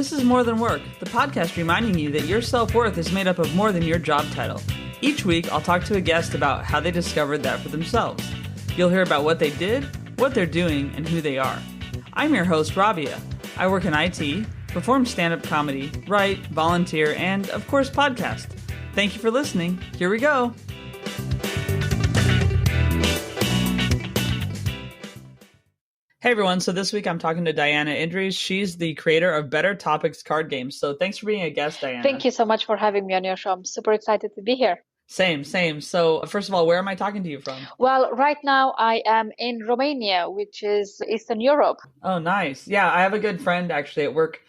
This is More Than Work, the podcast reminding you that your self-worth is made up of more than your job title. Each week, I'll talk to a guest about how they discovered that for themselves. You'll hear about what they did, what they're doing, and who they are. I'm your host, Rabia. I work in IT, perform stand-up comedy, write, volunteer, and, of course, podcast. Thank you for listening. Here we go. Hey everyone, so this week I'm talking to Diana Indries. She's the creator of Better Topics card games. So thanks for being a guest, Diana. Thank you so much for having me on your show. I'm super excited to be here. Same. So first of all, where am I talking to you from? Well, right now I am in Romania, which is Eastern Europe. Oh, nice. Yeah, I have a good friend actually at work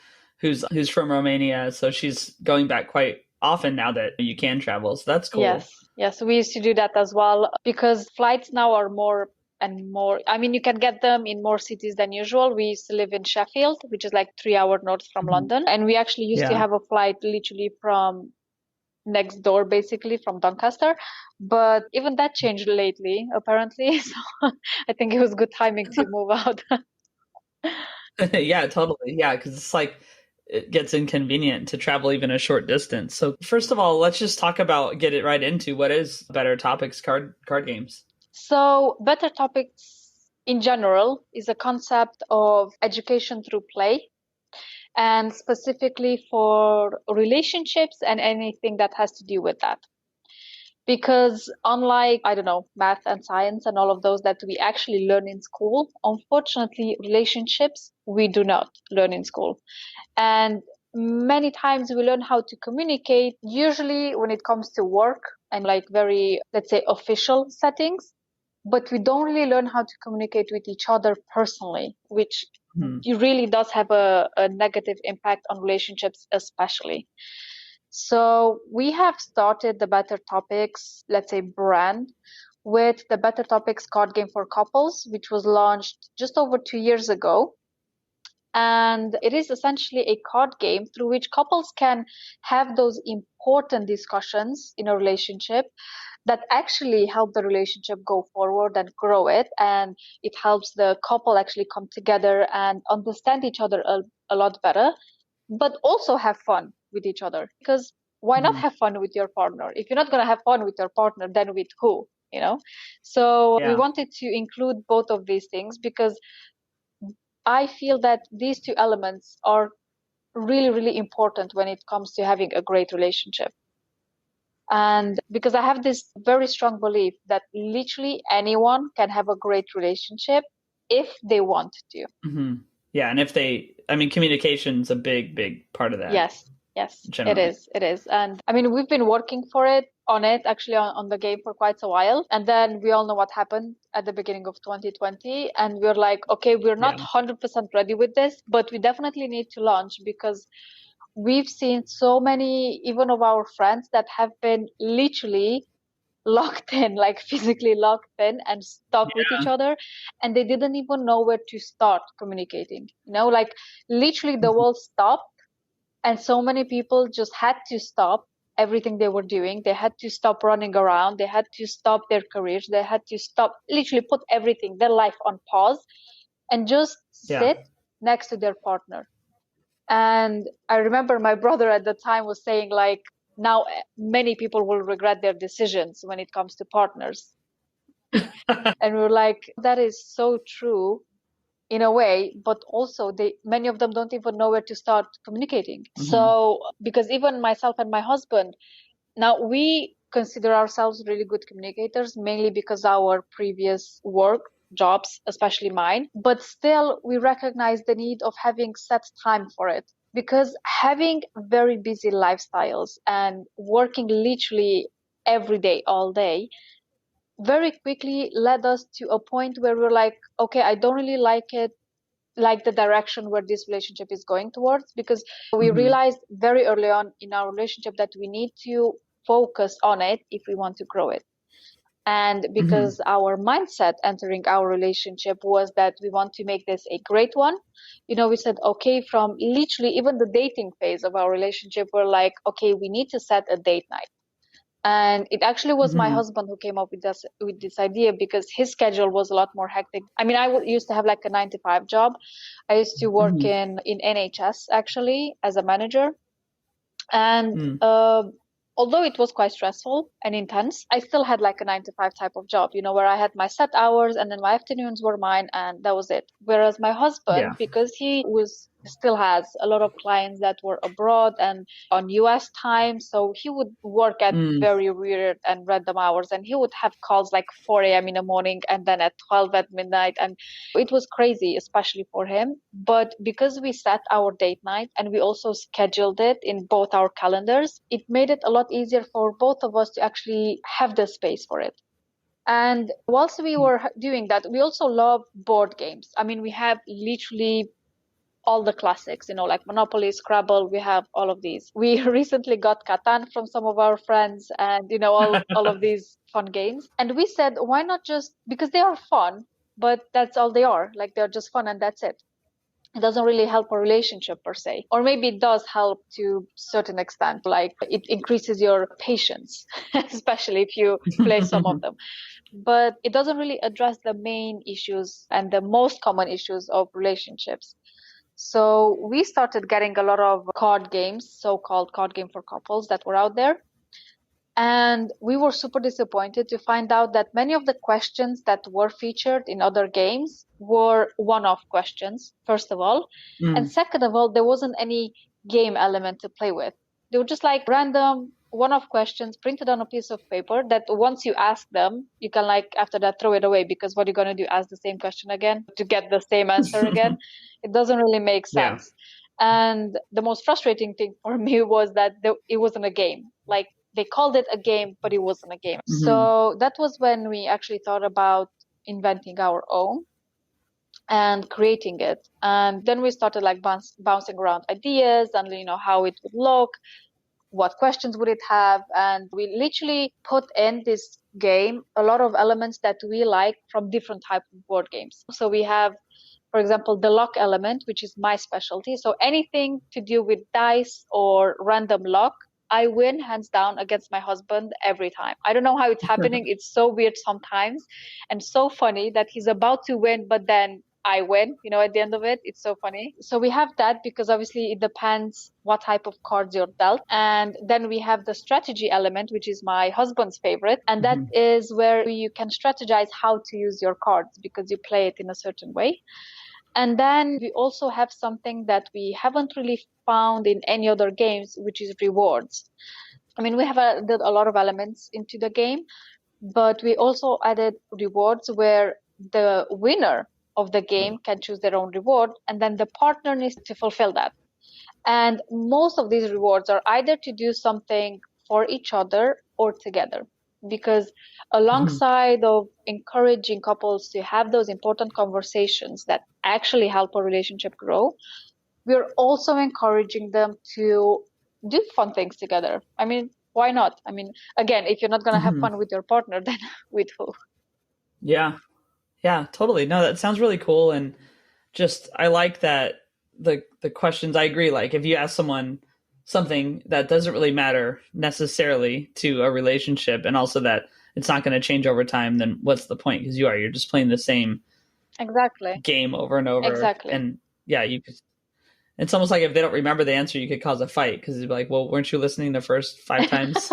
who's from Romania. So she's going back quite often now that you can travel. So that's cool. Yes, we used to do that as well because flights now are more and more. I mean, you can get them in more cities than usual. We used to live in Sheffield, which is like 3 hours north from London. And we actually used to have a flight literally from next door, basically from Doncaster. But even that changed lately, apparently. So I think it was good timing to move out. Yeah, totally. Yeah, because it's like it gets inconvenient to travel even a short distance. So first of all, let's just get it right into what is Better Topics card games. So Better Topics in general is a concept of education through play, and specifically for relationships and anything that has to do with that. Because unlike, math and science and all of those that we actually learn in school, unfortunately, relationships we do not learn in school. And many times we learn how to communicate, usually when it comes to work and like very, let's say, official settings. But we don't really learn how to communicate with each other personally, which really does have a negative impact on relationships, especially. So we have started the Better Topics, let's say, brand with the Better Topics card game for couples, which was launched just over 2 years ago. And it is essentially a card game through which couples can have those important discussions in a relationship that actually help the relationship go forward and grow it. And it helps the couple actually come together and understand each other a lot better, but also have fun with each other. Because why not have fun with your partner? If you're not going to have fun with your partner, then with who? So we wanted to include both of these things because I feel that these two elements are really, really important when it comes to having a great relationship. And because I have this very strong belief that literally anyone can have a great relationship if they want to. Mm-hmm. Yeah. And communication's a big, big part of that. Yes, generally. It is. And we've been working on it actually on the game for quite a while. And then we all know what happened at the beginning of 2020. And we're like, okay, we're not 100% ready with this, but we definitely need to launch because we've seen so many, even of our friends that have been literally locked in, like physically locked in and stuck with each other. And they didn't even know where to start communicating. Like literally the world stopped. And so many people just had to stop everything they were doing. They had to stop running around. They had to stop their careers. They had to literally put everything, their life on pause and just sit next to their partner. And I remember my brother at the time was saying like, now many people will regret their decisions when it comes to partners. And we're like, that is so true in a way, but also many of them don't even know where to start communicating. Mm-hmm. So because even myself and my husband, now we consider ourselves really good communicators, mainly because our previous work jobs, especially mine, but still we recognize the need of having set time for it because having very busy lifestyles and working literally every day, all day, very quickly led us to a point where we're like, okay, I don't really like the direction where this relationship is going towards, because we realized very early on in our relationship that we need to focus on it if we want to grow it. And because our mindset entering our relationship was that we want to make this a great one, we said, okay, from literally even the dating phase of our relationship, we're like, okay, we need to set a date night. And it actually was my husband who came up with this idea, because his schedule was a lot more hectic. I mean, used to have like a 9 to 5 job. I used to work in NHS actually as a manager. And although it was quite stressful and intense, I still had like a 9 to 5 type of job, where I had my set hours and then my afternoons were mine and that was it. Whereas my husband, because he still has a lot of clients that were abroad and on US time, so he would work at very weird and random hours, and he would have calls like 4 a.m. in the morning and then at 12 at midnight, and it was crazy, especially for him. But because we set our date night and we also scheduled it in both our calendars, it made it a lot easier for both of us to actually have the space for it. And whilst we were doing that, we also love board games. I mean, we have literally all the classics, like Monopoly, Scrabble, we have all of these. We recently got Catan from some of our friends and, all of these fun games. And we said, why not just, because they are fun, but that's all they are. Like, they're just fun and that's it. It doesn't really help a relationship per se. Or maybe it does help to a certain extent, like it increases your patience, especially if you play some of them. But it doesn't really address the main issues and the most common issues of relationships. So we started getting a lot of card games, so-called card game for couples, that were out there. And we were super disappointed to find out that many of the questions that were featured in other games were one-off questions, first of all. And second of all, there wasn't any game element to play with. They were just like random one-off questions printed on a piece of paper that once you ask them, you can after that throw it away, because what are you going to do? Ask the same question again to get the same answer again? It doesn't really make sense. Yeah. And the most frustrating thing for me was that it wasn't a game. Like, they called it a game, but it wasn't a game. So that was when we actually thought about inventing our own and creating it. And then we started bouncing around ideas and, how it would look, what questions would it have. And we literally put in this game a lot of elements that we like from different types of board games. So we have, for example, the luck element, which is my specialty. So anything to do with dice or random luck, I win hands down against my husband every time. I don't know how it's happening. It's so weird sometimes and so funny that he's about to win, but then I win, at the end of it. It's so funny. So we have that, because obviously it depends what type of cards you're dealt. And then we have the strategy element, which is my husband's favorite. And that is where you can strategize how to use your cards, because you play it in a certain way. And then we also have something that we haven't really found in any other games, which is rewards. I mean, we have added a lot of elements into the game, but we also added rewards where the winner of the game can choose their own reward, and then the partner needs to fulfill that. And most of these rewards are either to do something for each other or together, because alongside of encouraging couples to have those important conversations that actually help a relationship grow, we're also encouraging them to do fun things together. I mean, why not? I mean, again, if you're not going to have fun with your partner, then with who? Yeah, totally. No, that sounds really cool. And just, I like that the questions, I agree. Like, if you ask someone something that doesn't really matter necessarily to a relationship, and also that it's not going to change over time, then what's the point? Because you're just playing the same game over and over. Exactly. And yeah, it's almost like if they don't remember the answer, you could cause a fight, because you'd be like, well, weren't you listening the first 5 times?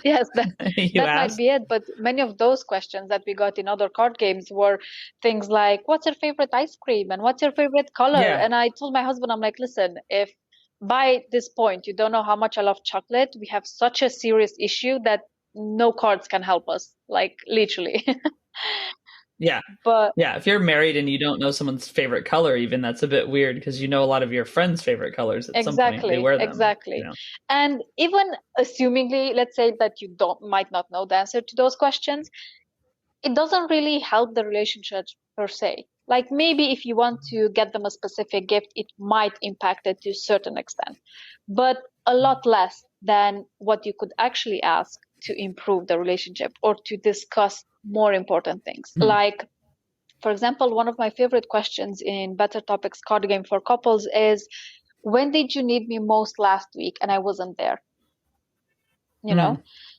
Yes, that might be it. But many of those questions that we got in other card games were things like, what's your favorite ice cream? And what's your favorite color? Yeah. And I told my husband, I'm like, listen, if by this point you don't know how much I love chocolate, we have such a serious issue that no cards can help us, like, literally. Yeah. But yeah, if you're married and you don't know someone's favorite color, even, that's a bit weird, because a lot of your friends' favorite colors at some point, they wear them. Exactly. And even assumingly, let's say that you might not know the answer to those questions, it doesn't really help the relationship per se. Like, maybe if you want to get them a specific gift, it might impact it to a certain extent, but a lot less than what you could actually ask to improve the relationship or to discuss more important things. Like, for example, one of my favorite questions in Better Topics card game for couples is, when did you need me most last week and I wasn't there?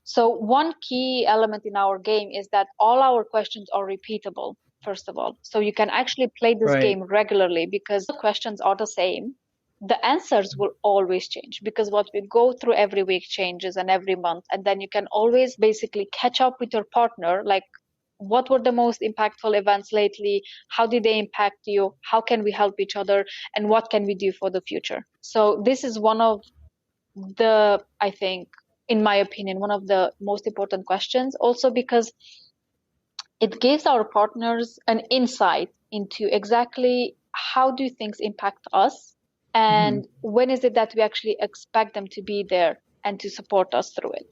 So one key element in our game is that all our questions are repeatable, first of all. So you can actually play this game regularly because the questions are the same. The answers will always change because what we go through every week changes and every month. And then you can always basically catch up with your partner, like what were the most impactful events lately? How did they impact you? How can we help each other? And what can we do for the future? So this is one of the, I think, in my opinion, one of the most important questions, also because it gives our partners an insight into exactly how do things impact us and when is it that we actually expect them to be there and to support us through it.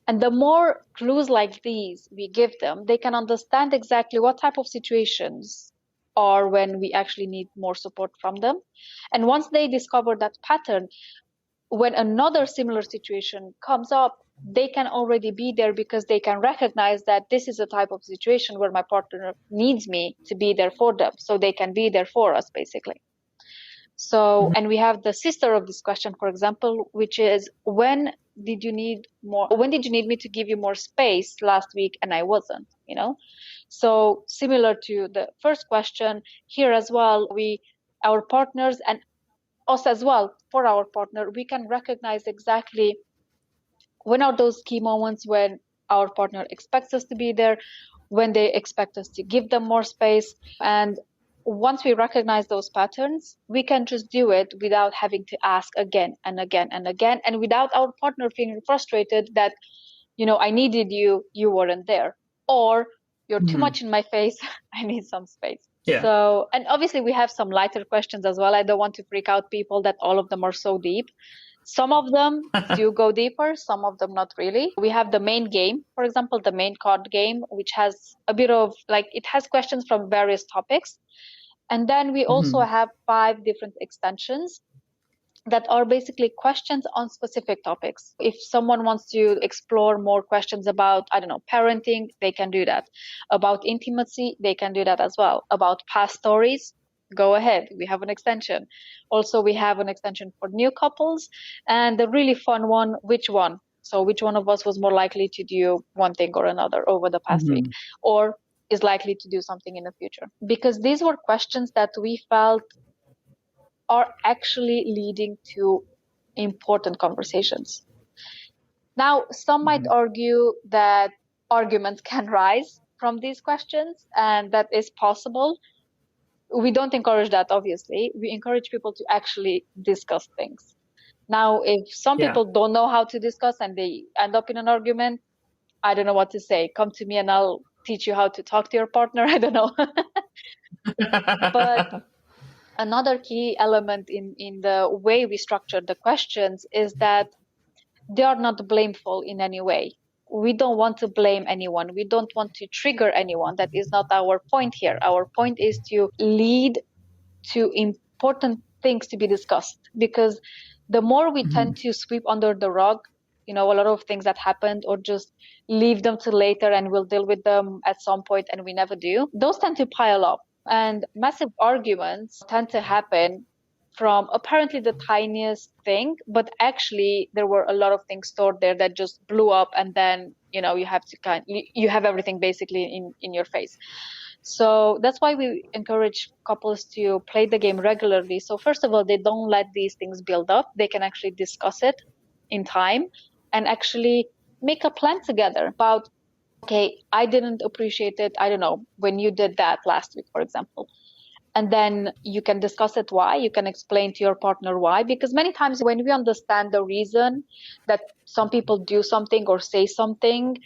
And the more clues like these we give them, they can understand exactly what type of situations are when we actually need more support from them. And once they discover that pattern, when another similar situation comes up, they can already be there because they can recognize that this is a type of situation where my partner needs me to be there for them. So they can be there for us, basically. So, and we have the sister of this question, for example, which is when did you need me to give you more space last week and I wasn't, you know? So similar to the first question here as well, our partners and us as well, for our partner, we can recognize exactly when are those key moments when our partner expects us to be there, when they expect us to give them more space. And once we recognize those patterns, we can just do it without having to ask again and again and again, and without our partner feeling frustrated that, you know, I needed you, you weren't there, or you're too much in my face, I need some space. Yeah. So, and obviously we have some lighter questions as well. I don't want to freak out people that all of them are so deep. Some of them do go deeper, some of them not really. We have the main game, for example, the main card game, which has a bit of it has questions from various topics. And then we also have 5 different extensions that are basically questions on specific topics. If someone wants to explore more questions about, I don't know, parenting, they can do that. About intimacy, they can do that as well. About past stories, go ahead. We have an extension. Also, we have an extension for new couples. And the really fun one, which one? So which one of us was more likely to do one thing or another over the past week, or is likely to do something in the future? Because these were questions that we felt are actually leading to important conversations. Now, some might argue that arguments can rise from these questions, and that is possible. We don't encourage that, obviously. We encourage people to actually discuss things. Now, if some people don't know how to discuss and they end up in an argument, I don't know what to say. Come to me and I'll teach you how to talk to your partner. I don't know. But another key element in the way we structure the questions is that they are not blameful in any way. We don't want to blame anyone. We don't want to trigger anyone. That is not our point here. Our point is to lead to important things to be discussed, because the more we tend to sweep under the rug, you know, a lot of things that happened, or just leave them till later and we'll deal with them at some point, and we never do, those tend to pile up. And massive arguments tend to happen from apparently the tiniest thing, but actually there were a lot of things stored there that just blew up, and then, you know, you have to you have everything basically in your face. So that's why we encourage couples to play the game regularly. So first of all, they don't let these things build up. They can actually discuss it in time and actually make a plan together about, okay, I didn't appreciate it, I don't know, when you did that last week, for example. And then you can discuss it why. You can explain to your partner why. Because many times when we understand the reason that some people do something or say something,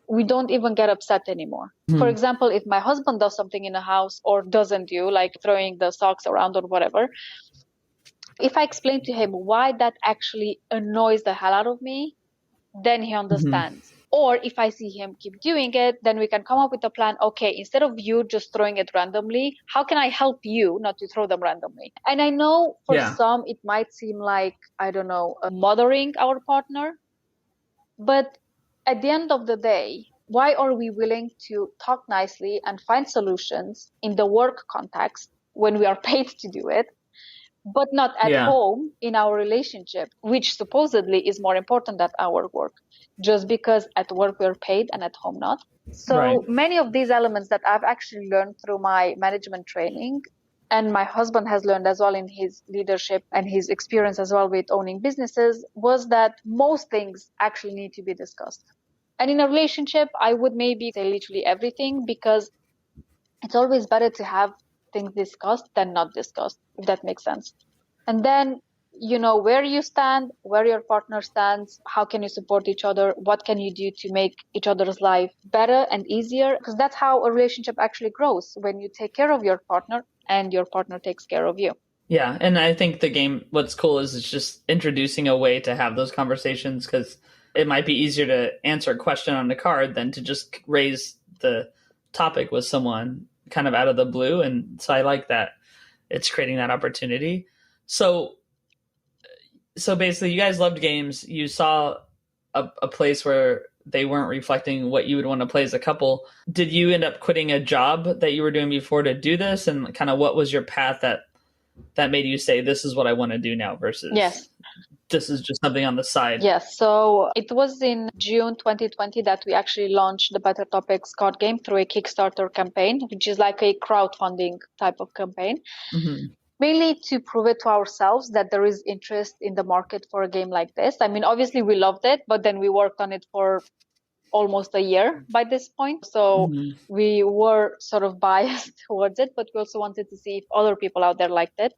we don't even get upset anymore. For example, if my husband does something in the house or doesn't do, like throwing the socks around or whatever, if I explain to him why that actually annoys the hell out of me, then he understands. Or if I see him keep doing it, then we can come up with a plan. Okay, instead of you just throwing it randomly, how can I help you not to throw them randomly? And I know for some, it might seem like, I don't know, mothering our partner. But at the end of the day, why are we willing to talk nicely and find solutions in the work context when we are paid to do it, but not at home in our relationship, which supposedly is more important than our work, just because at work we're paid and at home not. So many of these elements that I've actually learned through my management training, and my husband has learned as well in his leadership and his experience as well with owning businesses, was that most things actually need to be discussed. And in a relationship, I would maybe say literally everything, because it's always better to have things discussed than not discussed, if that makes sense. And then you know where you stand, where your partner stands, how can you support each other, what can you do to make each other's life better and easier, because that's how a relationship actually grows, when you take care of your partner and your partner takes care of you. Yeah, and I think the game, what's cool is it's just introducing a way to have those conversations, because it might be easier to answer a question on the card than to just raise the topic with someone kind of out of the blue. And so I like that it's creating that opportunity. So basically you guys loved games. You saw a place where they weren't reflecting what you would want to play as a couple. Did you end up quitting a job that you were doing before to do this? And kind of what was your path that made you say, this is what I want to do now, versus this is just something on the side? Yes. So it was in June 2020 that we actually launched the Better Topics card game through a Kickstarter campaign, which is like a crowdfunding type of campaign. Mm-hmm. Mainly to prove it to ourselves that there is interest in the market for a game like this. I mean, obviously we loved it, but then we worked on it for almost a year by this point. So we were sort of biased towards it, but we also wanted to see if other people out there liked it.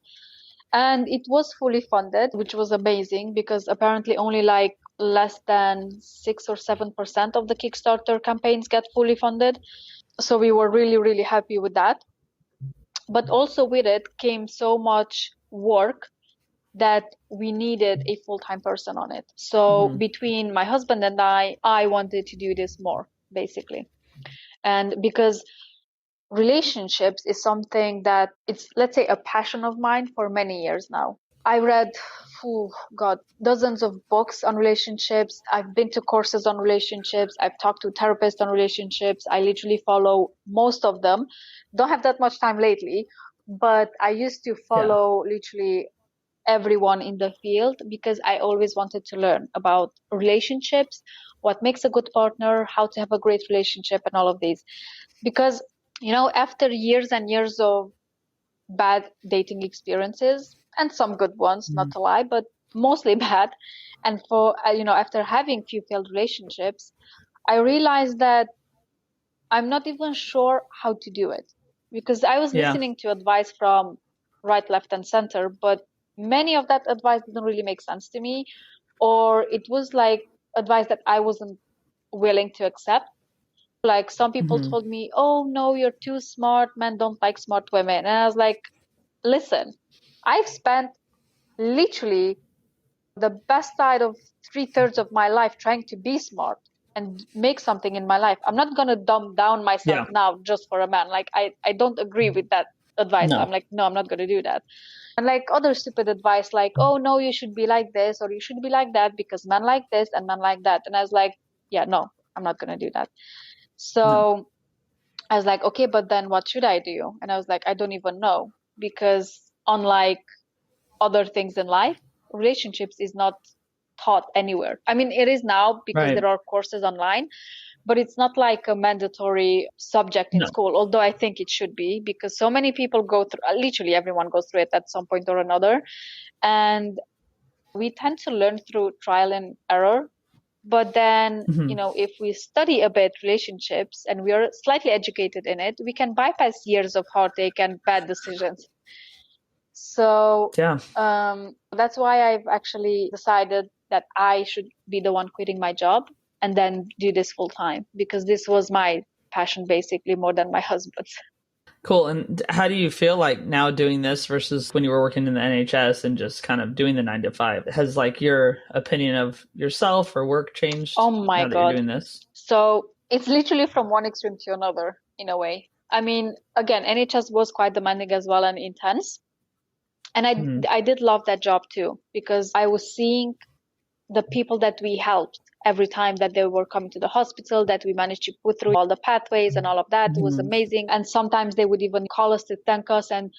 And it was fully funded, which was amazing, because apparently only like less than 6 or 7% of the Kickstarter campaigns get fully funded. So we were really, really happy with that. But also with it came so much work that we needed a full-time person on it. So between my husband and I wanted to do this more, basically. And because relationships is something that it's, let's say, a passion of mine for many years now. I read, dozens of books on relationships. I've been to courses on relationships. I've talked to therapists on relationships. I literally follow most of them. Don't have that much time lately, but I used to follow literally everyone in the field, because I always wanted to learn about relationships, what makes a good partner, how to have a great relationship, and all of these. Because, you know, after years and years of bad dating experiences, and some good ones, not to lie, but mostly bad, and for, after having few failed relationships, I realized that I'm not even sure how to do it, because I was listening to advice from right, left, and center, but many of that advice didn't really make sense to me, or it was like advice that I wasn't willing to accept. Like some people told me, oh no, you're too smart, men don't like smart women. And I was like, listen, I've spent literally the best side of 3/3 of my life trying to be smart and make something in my life. I'm not going to dumb down myself now just for a man. Like I don't agree with that advice. No. I'm like, no, I'm not going to do that. And like other stupid advice, like, oh no, you should be like this, or you should be like that, because men like this and men like that. And I was like, yeah, no, I'm not going to do that. So I was like, okay, but then what should I do? And I was like, I don't even know, because unlike other things in life, relationships is not taught anywhere. I mean, it is now, because there are courses online, but it's not like a mandatory subject in school, although I think it should be, because so many people go through, literally everyone goes through it at some point or another. And we tend to learn through trial and error. But then, if we study a bit relationships and we are slightly educated in it, we can bypass years of heartache and bad decisions. So that's why I've actually decided that I should be the one quitting my job and then do this full time, because this was my passion basically more than my husband's. Cool. And how do you feel like now doing this versus when you were working in the NHS and just kind of doing the 9 to 5? Has like your opinion of yourself or work changed? Oh my God. That you're doing this? So it's literally from one extreme to another in a way. I mean, again, NHS was quite demanding as well and intense. And I did love that job too, because I was seeing the people that we helped every time that they were coming to the hospital, that we managed to put through all the pathways and all of that. It was amazing. And sometimes they would even call us to thank us. And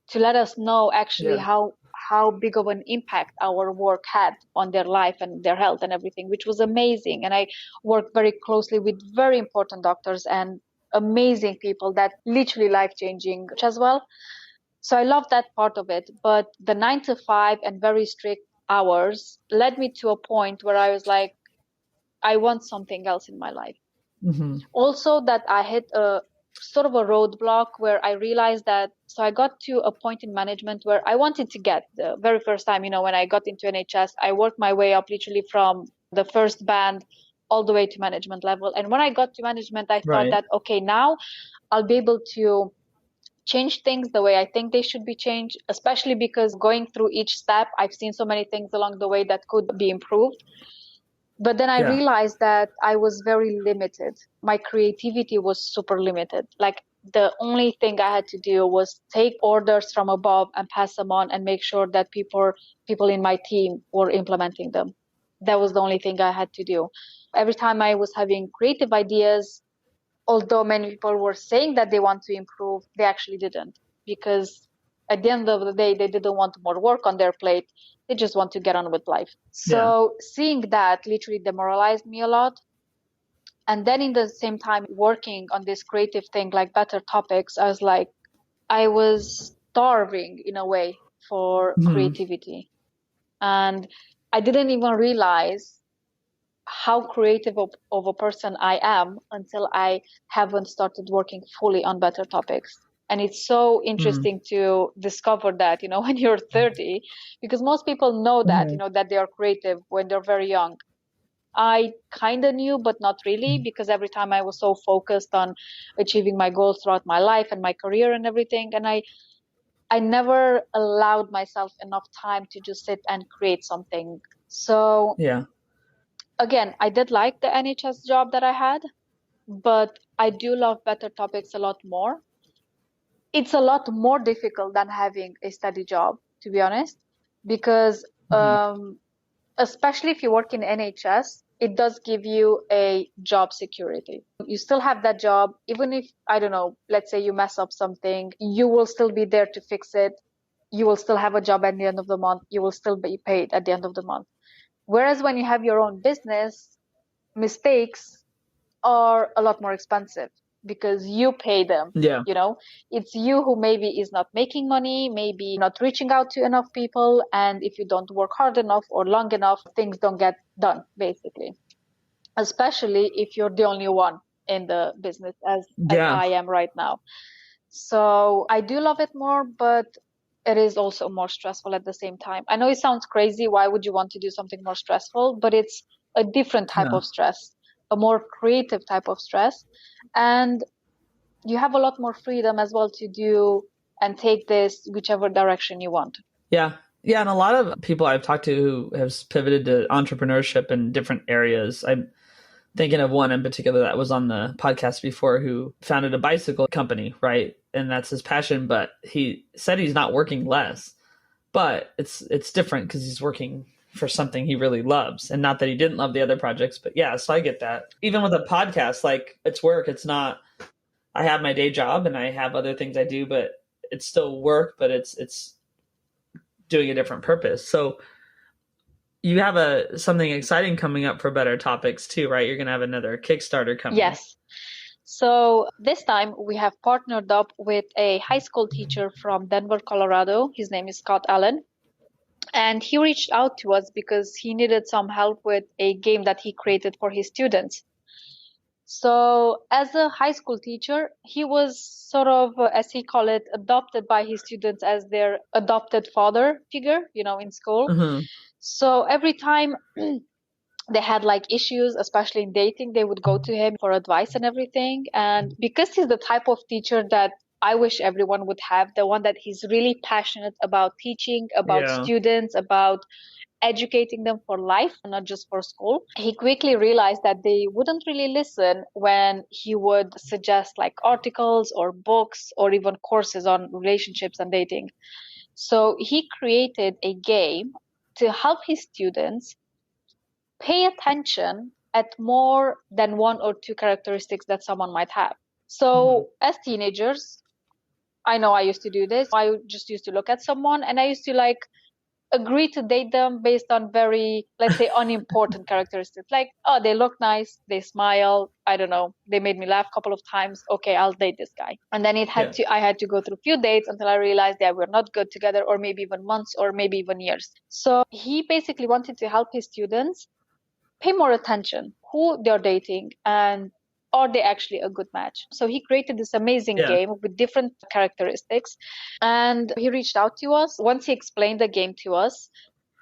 to let us know actually how big of an impact our work had on their life and their health and everything, which was amazing. And I worked very closely with very important doctors and amazing people that literally life-changing as well. So I love that part of it. But the 9 to 5 and very strict hours led me to a point where I was like, I want something else in my life. Mm-hmm. Also that I hit a sort of a roadblock where I realized that, so I got to a point in management where I wanted to get the very first time, when I got into NHS, I worked my way up literally from the first band all the way to management level. And when I got to management, I thought that, okay, now I'll be able to change things the way I think they should be changed, especially because going through each step, I've seen so many things along the way that could be improved. But then I realized that I was very limited. My creativity was super limited. Like the only thing I had to do was take orders from above and pass them on and make sure that people in my team were implementing them. That was the only thing I had to do. Every time I was having creative ideas, although many people were saying that they want to improve, they actually didn't, because at the end of the day, they didn't want more work on their plate. They just want to get on with life. So seeing that literally demoralized me a lot. And then in the same time, working on this creative thing like Better Topics, I was like, I was starving in a way for creativity. And I didn't even realize how creative of a person I am until I haven't started working fully on Better Topics. And it's so interesting to discover that, when you're 30, because most people know that, that they are creative when they're very young. I kind of knew, but not really, because every time I was so focused on achieving my goals throughout my life and my career and everything. And I never allowed myself enough time to just sit and create something. So again, I did like the NHS job that I had, but I do love Better Topics a lot more. It's a lot more difficult than having a steady job, to be honest, because especially if you work in NHS, it does give you a job security. You still have that job, even if, I don't know, let's say you mess up something, you will still be there to fix it. You will still have a job at the end of the month. You will still be paid at the end of the month. Whereas when you have your own business, mistakes are a lot more expensive because you pay them. It's you who maybe is not making money, maybe not reaching out to enough people, and if you don't work hard enough or long enough, things don't get done, basically, especially if you're the only one in the business as I am right now. So I do love it more, but it is also more stressful at the same time. I know it sounds crazy. Why would you want to do something more stressful? But it's a different type of stress, a more creative type of stress. And you have a lot more freedom as well to do and take this whichever direction you want. Yeah. And a lot of people I've talked to who have pivoted to entrepreneurship in different areas. I'm thinking of one in particular that was on the podcast before who founded a bicycle company, right? And that's his passion, but he said he's not working less. But it's different because he's working for something he really loves. And not that he didn't love the other projects, but so I get that. Even with a podcast, like it's work. It's not, I have my day job and I have other things I do, but it's still work, but it's doing a different purpose. So you have something exciting coming up for Better Topics too, right? You're going to have another Kickstarter coming. Yes. So this time we have partnered up with a high school teacher from Denver, Colorado. His name is Scott Allen. And he reached out to us because he needed some help with a game that he created for his students. So as a high school teacher, he was sort of, as he called it, adopted by his students as their adopted father figure, in school. So every time they had like issues, especially in dating, they would go to him for advice and everything. And because he's the type of teacher that I wish everyone would have, the one that he's really passionate about teaching, about students, about educating them for life, not just for school, he quickly realized that they wouldn't really listen when he would suggest like articles or books or even courses on relationships and dating. So he created a game to help his students pay attention at more than one or two characteristics that someone might have. So as teenagers, I know I used to do this. I just used to look at someone and I used to like agree to date them based on very, let's say, unimportant characteristics. Like, oh, they look nice, they smile, I don't know, they made me laugh a couple of times. Okay, I'll date this guy. And then I had to go through a few dates until I realized that we're not good together, or maybe even months, or maybe even years. So he basically wanted to help his students pay more attention who they're dating and are they actually a good match. So he created this amazing game with different characteristics, and he reached out to us once he explained the game to us.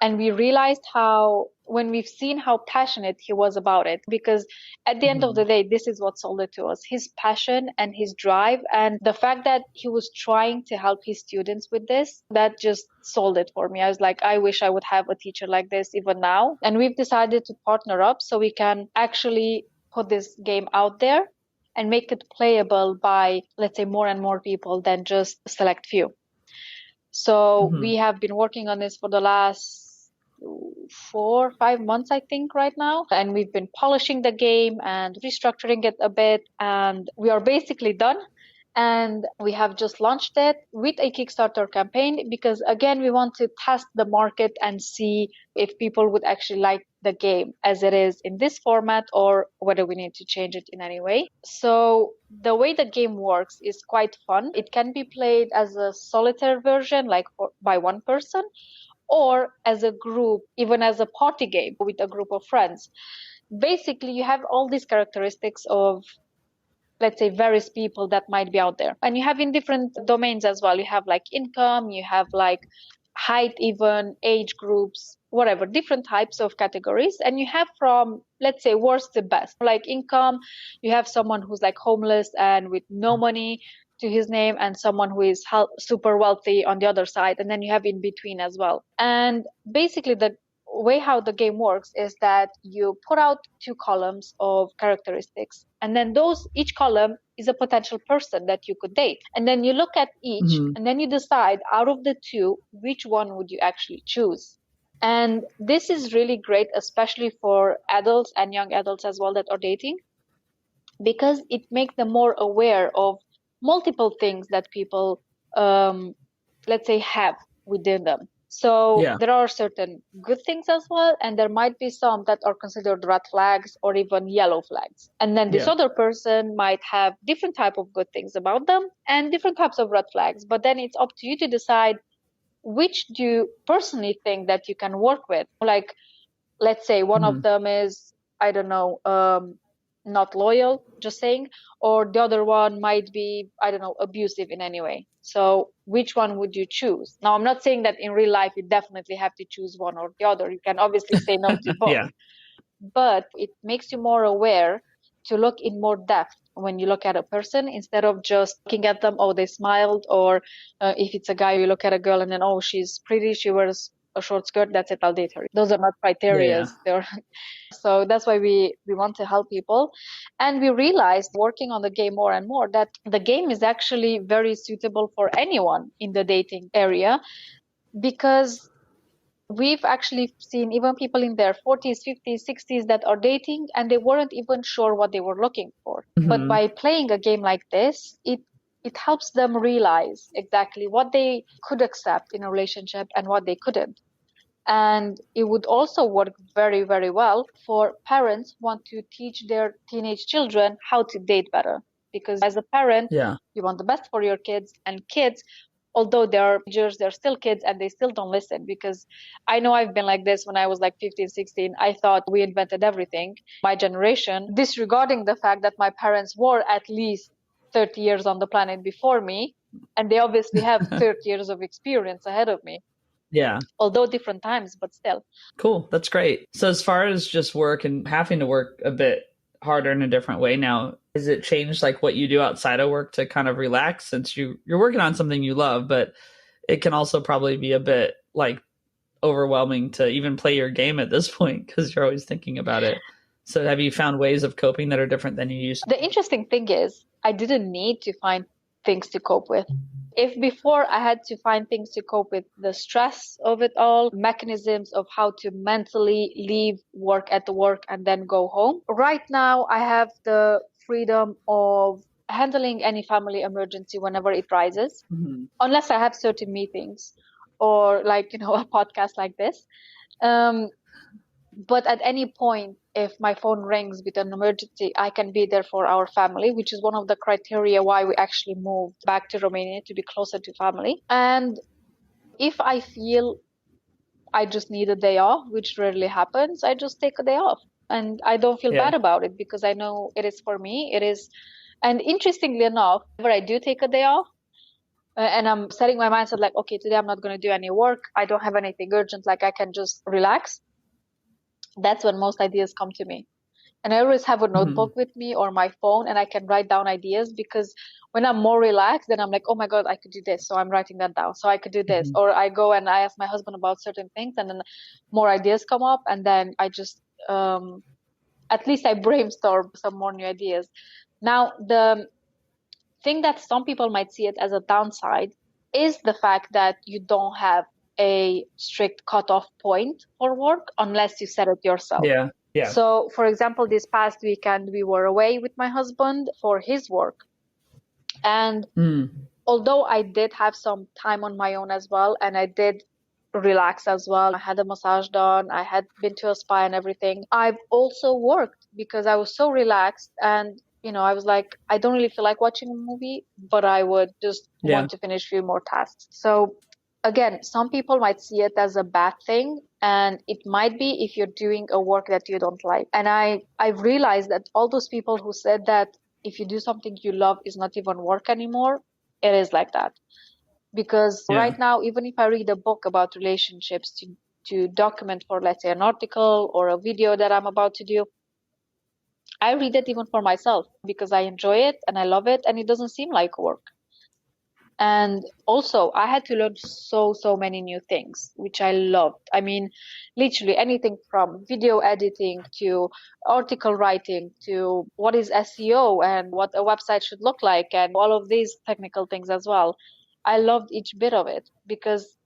And we realized how, when we've seen how passionate he was about it, because at the end of the day, this is what sold it to us, his passion and his drive, and the fact that he was trying to help his students with this, that just sold it for me. I was like, I wish I would have a teacher like this even now. And we've decided to partner up so we can actually put this game out there and make it playable by, let's say, more and more people than just a select few. So we have been working on this for the last 4 or 5 months, I think, right now. And we've been polishing the game and restructuring it a bit. And we are basically done. And we have just launched it with a Kickstarter campaign because, again, we want to test the market and see if people would actually like the game as it is in this format or whether we need to change it in any way. So the way the game works is quite fun. It can be played as a solitaire version, like by one person, or as a group, even as a party game with a group of friends. Basically, you have all these characteristics of, let's say, various people that might be out there. And you have in different domains as well. You have like income, you have like height, even age groups, whatever, different types of categories. And you have from, let's say, worst to best. Like income, you have someone who's like homeless and with no money to his name, and someone who is super wealthy on the other side. And then you have in between as well. And basically the way how the game works is that you put out 2 columns of characteristics, and then each column is a potential person that you could date. And then you look at each, and then you decide out of the 2, which one would you actually choose. And this is really great, especially for adults and young adults as well that are dating, because it makes them more aware of multiple things that people, let's say, have within them. So there are certain good things as well, and there might be some that are considered red flags or even yellow flags. And then this other person might have different type of good things about them and different types of red flags. But then it's up to you to decide which do you personally think that you can work with. Like, let's say one of them is, I don't know, not loyal, just saying, or the other one might be, I don't know, abusive in any way. So which one would you choose? Now, I'm not saying that in real life you definitely have to choose one or the other. You can obviously say no to both. But it makes you more aware to look in more depth when you look at a person, instead of just looking at them, oh, they smiled, or if it's a guy, you look at a girl and then, oh, she's pretty, she wears a short skirt, that's it, I'll date her. Those are not criteria. So that's why we want to help people. And we realized, working on the game more and more, that the game is actually very suitable for anyone in the dating area, because we've actually seen even people in their 40s, 50s, 60s that are dating and they weren't even sure what they were looking for. But by playing a game like this, it helps them realize exactly what they could accept in a relationship and what they couldn't. And it would also work very, very well for parents who want to teach their teenage children how to date better. Because as a parent, you want the best for your kids, and kids, although they're teenagers, they're still kids and they still don't listen. Because I know I've been like this when I was like 15, 16. I thought we invented everything, my generation, disregarding the fact that my parents were at least 30 years on the planet before me. And they obviously have 30 years of experience ahead of me. Although different times, but still. Cool. That's great. So as far as just work and having to work a bit harder in a different way now, has it changed like what you do outside of work to kind of relax, since you're working on something you love, but it can also probably be a bit like overwhelming to even play your game at this point because you're always thinking about it. So have you found ways of coping that are different than you used to? The interesting thing is I didn't need to find things to cope with. If before I had to find things to cope with the stress of it all, mechanisms of how to mentally leave work at the work and then go home. Right now, I have the freedom of handling any family emergency whenever it rises, unless I have certain meetings or like, a podcast like this. But at any point, if my phone rings with an emergency, I can be there for our family, which is one of the criteria why we actually moved back to Romania, to be closer to family. And if I feel I just need a day off, which rarely happens, I just take a day off. And I don't feel bad about it because I know it is for me. It is. And interestingly enough, whenever I do take a day off, and I'm setting my mindset like, okay, today I'm not going to do any work. I don't have anything urgent. Like I can just relax. That's when most ideas come to me. And I always have a notebook with me or my phone, and I can write down ideas, because when I'm more relaxed, then I'm like, oh my God, I could do this. So I'm writing that down. So I could do this. Or I go and I ask my husband about certain things, and then more ideas come up. And then I just, at least I brainstorm some more new ideas. Now, the thing that some people might see it as a downside is the fact that you don't have a strict cutoff point for work unless you set it yourself. Yeah. So, for example, this past weekend, we were away with my husband for his work. And although I did have some time on my own as well, and I did relax as well, I had a massage done, I had been to a spa and everything, I've also worked because I was so relaxed. And I was like, I don't really feel like watching a movie, but I would just want to finish a few more tasks. So again, some people might see it as a bad thing, and it might be if you're doing a work that you don't like. And I've realized that all those people who said that if you do something you love is not even work anymore, it is like that. Because right now, even if I read a book about relationships to document for, let's say, an article or a video that I'm about to do, I read it even for myself because I enjoy it and I love it, and it doesn't seem like work. And also, I had to learn so many new things, which I loved. I mean, literally anything from video editing to article writing to what is SEO and what a website should look like, and all of these technical things as well. I loved each bit of it because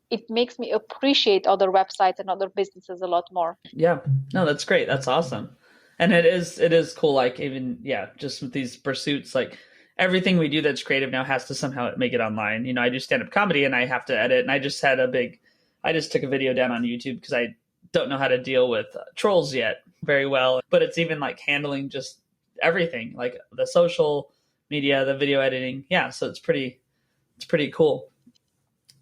it makes me appreciate other websites and other businesses a lot more. Yeah, no, that's great. That's awesome. And it is cool. Like even, just with these pursuits, like everything we do that's creative now has to somehow make it online. I do stand-up comedy and I have to edit. And I just took a video down on YouTube because I don't know how to deal with trolls yet very well. But it's even like handling just everything, like the social media, the video editing. Yeah, so it's pretty cool.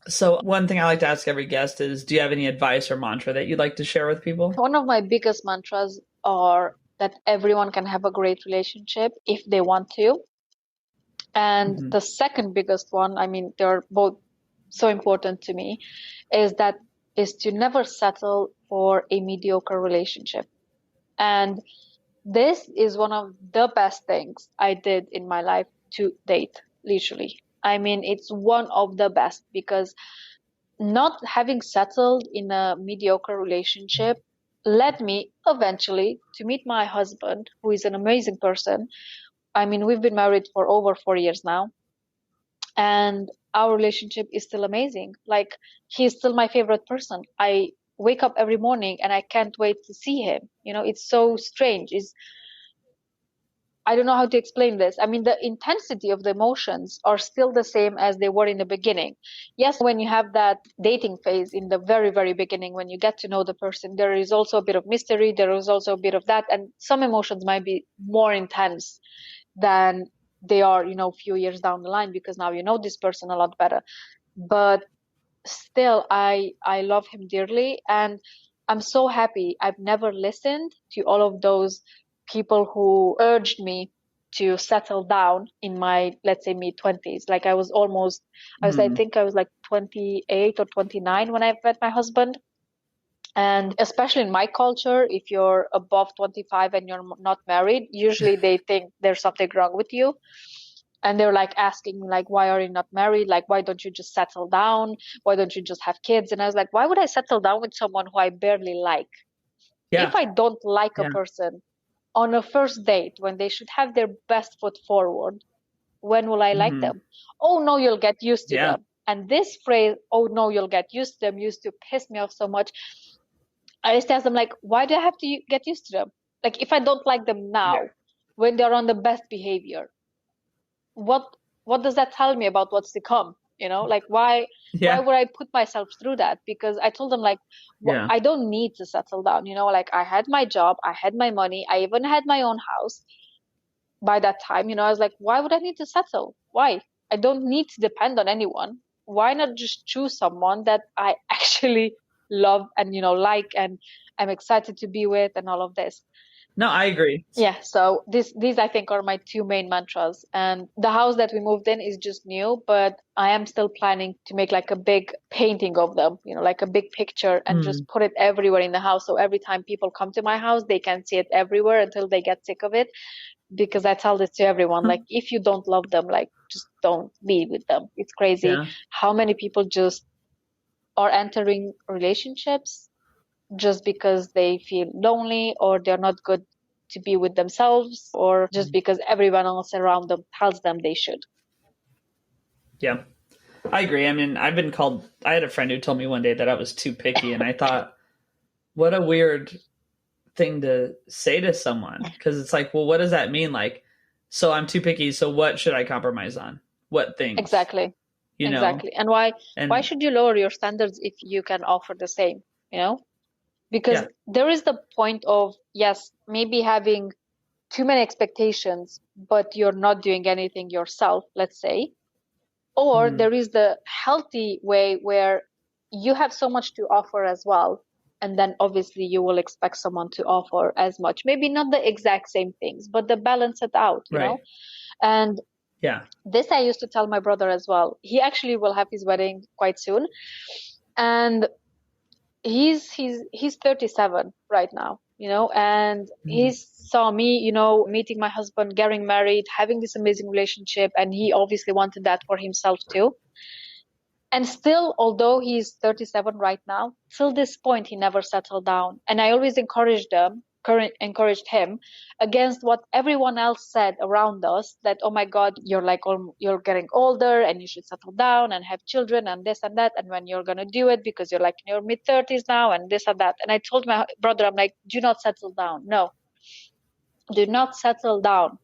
So one thing I like to ask every guest is, do you have any advice or mantra that you'd like to share with people? One of my biggest mantras are that everyone can have a great relationship if they want to. And the second biggest one, I mean, they're both so important to me, is to never settle for a mediocre relationship. And this is one of the best things I did in my life to date, literally. I mean, it's one of the best, because not having settled in a mediocre relationship led me eventually to meet my husband, who is an amazing person. I mean, we've been married for over 4 years now, and our relationship is still amazing. Like, he's still my favorite person. I wake up every morning and I can't wait to see him. It's so strange. I don't know how to explain this. I mean, the intensity of the emotions are still the same as they were in the beginning. Yes, when you have that dating phase in the very, very beginning, when you get to know the person, there is also a bit of mystery. There is also a bit of that. And some emotions might be more intense than they are, a few years down the line, because now you know this person a lot better. But still, I love him dearly. And I'm so happy I've never listened to all of those people who urged me to settle down in my, let's say, mid-20s. Like I think I was like 28 or 29 when I met my husband. And especially in my culture, if you're above 25 and you're not married, usually they think there's something wrong with you. And they're like asking me, like, why are you not married? Like, why don't you just settle down? Why don't you just have kids? And I was like, why would I settle down with someone who I barely like? Yeah. If I don't like a person on a first date, when they should have their best foot forward, when will I like them? Oh, no, you'll get used to them. And this phrase, oh, no, you'll get used to them, used to piss me off so much. I just ask them, like, why do I have to get used to them? Like, if I don't like them now, when they're on the best behavior, what does that tell me about what's to come? Like why would I put myself through that? Because I told them like, I don't need to settle down. Like I had my job, I had my money, I even had my own house by that time. I was like, why would I need to settle? Why? I don't need to depend on anyone. Why not just choose someone that I actually love and, like, and I'm excited to be with and all of this. No, I agree. Yeah. So these I think are my two main mantras. And the house that we moved in is just new, but I am still planning to make like a big painting of them, like a big picture and just put it everywhere in the house. So every time people come to my house, they can see it everywhere until they get sick of it. Because I tell this to everyone, like, if you don't love them, like, just don't be with them. It's crazy how many people just are entering relationships just because they feel lonely or they're not good to be with themselves or just because everyone else around them tells them they should. Yeah, I agree. I mean, I had a friend who told me one day that I was too picky, and I thought, what a weird thing to say to someone, because it's like, well, what does that mean? Like, so I'm too picky, so what should I compromise on? What things? Exactly. Exactly. And why should you lower your standards if you can offer the same, because there is the point of, yes, maybe having too many expectations, but you're not doing anything yourself, let's say. Or there is the healthy way where you have so much to offer as well. And then obviously you will expect someone to offer as much. Maybe not the exact same things, but the balance it out, you know? And this I used to tell my brother as well. He actually will have his wedding quite soon. And he's 37 right now, and he saw me, meeting my husband, getting married, having this amazing relationship, and he obviously wanted that for himself too. And still, although he's 37 right now, till this point he never settled down. And I always encouraged him against what everyone else said around us, that, oh my God, you're getting older and you should settle down and have children and this and that, and when you're gonna do it, because you're like in your mid-30s now and this and that. And I told my brother, I'm like, do not settle down. No, do not settle down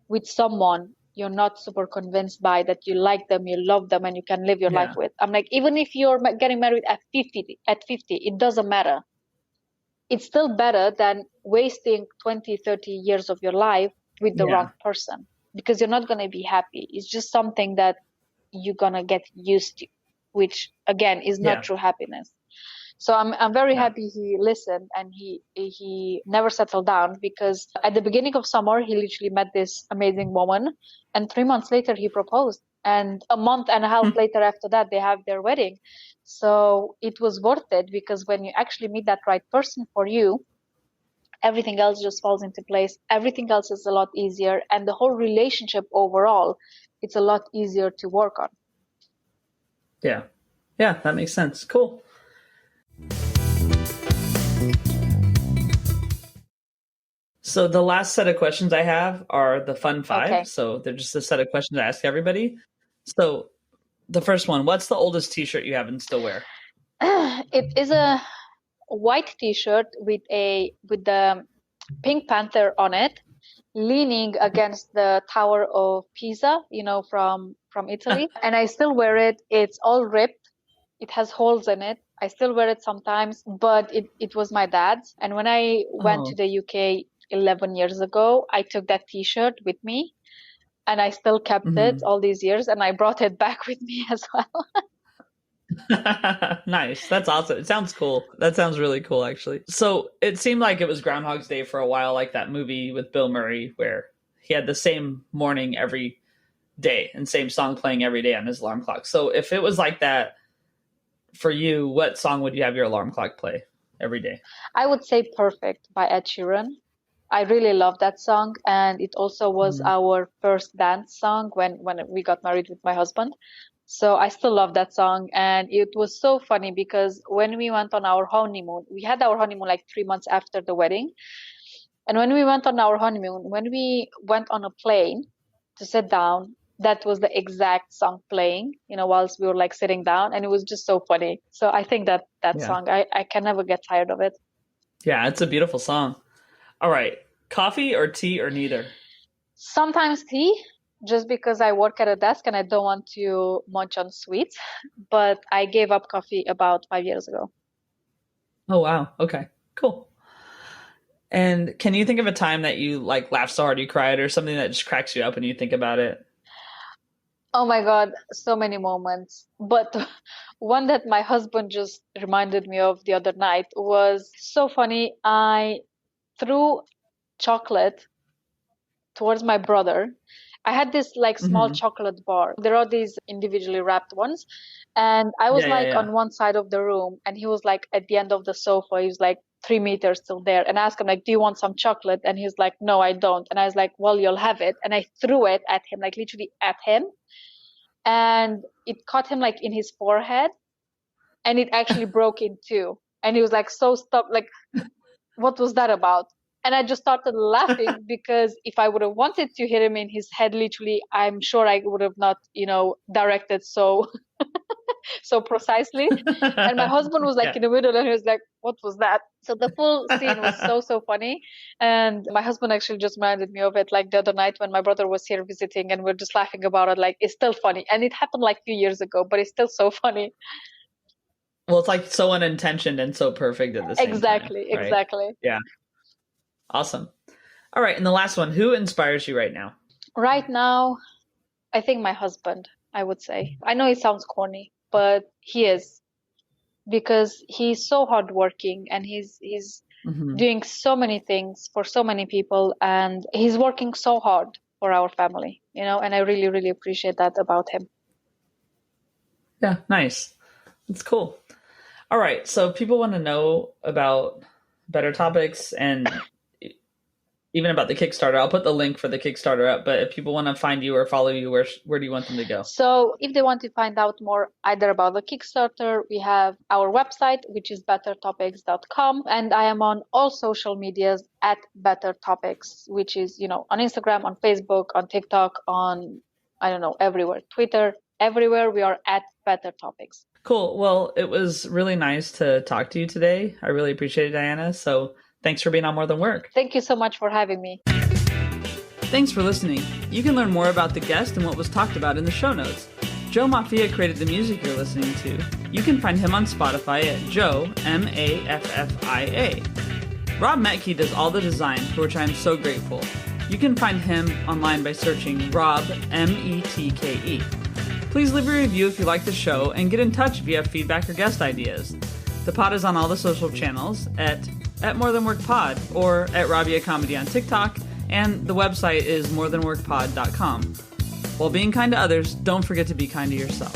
with someone you're not super convinced by, that you like them, you love them, and you can live your life with. I'm like, even if you're getting married at 50, it doesn't matter. It's still better than wasting 20, 30 years of your life with the wrong person, because you're not going to be happy. It's just something that you're going to get used to, which again is not true happiness. So I'm very happy he listened and he never settled down, because at the beginning of summer, he literally met this amazing woman, and 3 months later he proposed. And a month and a half later after that, they have their wedding. So it was worth it, because when you actually meet that right person for you, everything else just falls into place. Everything else is a lot easier. And the whole relationship overall, it's a lot easier to work on. Yeah. Yeah, that makes sense. Cool. So the last set of questions I have are the fun 5. Okay. So they're just a set of questions I ask everybody. So the first one, what's the oldest t-shirt you have and still wear? It is a white t-shirt with the Pink Panther on it, leaning against the Tower of Pisa, from Italy. And I still wear it. It's all ripped. It has holes in it. I still wear it sometimes, but it was my dad's. And when I went to the UK 11 years ago, I took that t-shirt with me, and I still kept it all these years, and I brought it back with me as well. Nice. That's awesome. It sounds cool. That sounds really cool, actually. So it seemed like it was Groundhog's Day for a while, like that movie with Bill Murray, where he had the same morning every day and same song playing every day on his alarm clock. So if it was like that for you, what song would you have your alarm clock play every day? I would say Perfect by Ed Sheeran. I really love that song. And it also was our first dance song when we got married with my husband. So I still love that song. And it was so funny, because when we went on our honeymoon, we had our honeymoon like 3 months after the wedding. And when we went on our honeymoon, when we went on a plane to sit down, that was the exact song playing, whilst we were like sitting down. And it was just so funny. So I think that song, I can never get tired of it. Yeah, it's a beautiful song. All right. Coffee or tea or neither? Sometimes tea, just because I work at a desk and I don't want to munch on sweets. But I gave up coffee about 5 years ago. Oh, wow. Okay, cool. And can you think of a time that you like laughed so hard you cried, or something that just cracks you up when you think about it? Oh my God, so many moments. But one that my husband just reminded me of the other night was so funny. I threw chocolate towards my brother. I had this like small Mm-hmm. chocolate bar. There are these individually wrapped ones. And I was Yeah, yeah, like yeah. on one side of the room and he was like at the end of the sofa. He was like 3 meters still there. And I asked him like, do you want some chocolate? And he's like, no, I don't. And I was like, well, you'll have it. And I threw it at him, like literally at him. And it caught him like in his forehead and it actually broke in two. And he was like, so stop, like, what was that about? And I just started laughing because if I would have wanted to hit him in his head, literally, I'm sure I would have not, directed so so precisely. And my husband was like Yeah. in the middle and he was like, what was that? So the full scene was so funny. And my husband actually just reminded me of it like the other night when my brother was here visiting and we're just laughing about it. Like, it's still funny. And it happened like a few years ago, but it's still so funny. Well, it's like so unintentioned and so perfect at the same time. Right? Exactly. Yeah. Awesome. All right. And the last one, who inspires you right now? Right now, I think my husband, I would say. I know it sounds corny, but he is, because he's so hardworking and he's Mm-hmm. doing so many things for so many people and he's working so hard for our family, and I really, really appreciate that about him. Yeah, nice. That's cool. All right. So people want to know about Better Topics and even about the Kickstarter. I'll put the link for the Kickstarter up, but if people want to find you or follow you, where do you want them to go? So if they want to find out more either about the Kickstarter, we have our website, which is bettertopics.com. And I am on all social medias at Better Topics, which is, on Instagram, on Facebook, on TikTok, on, I don't know, everywhere, Twitter, everywhere we are at Better Topics. Cool. Well, it was really nice to talk to you today. I really appreciate it, Diana. So thanks for being on More Than Work. Thank you so much for having me. Thanks for listening. You can learn more about the guest and what was talked about in the show notes. Joe Maffia created the music you're listening to. You can find him on Spotify at Joe, Maffia. Rob Metke does all the design, for which I am so grateful. You can find him online by searching Rob, Metke. Please leave a review if you like the show, and get in touch if you have feedback or guest ideas. The pod is on all the social channels at More Than Work Pod or at Rabia Comedy on TikTok, and the website is morethanworkpod.com. While being kind to others, don't forget to be kind to yourself.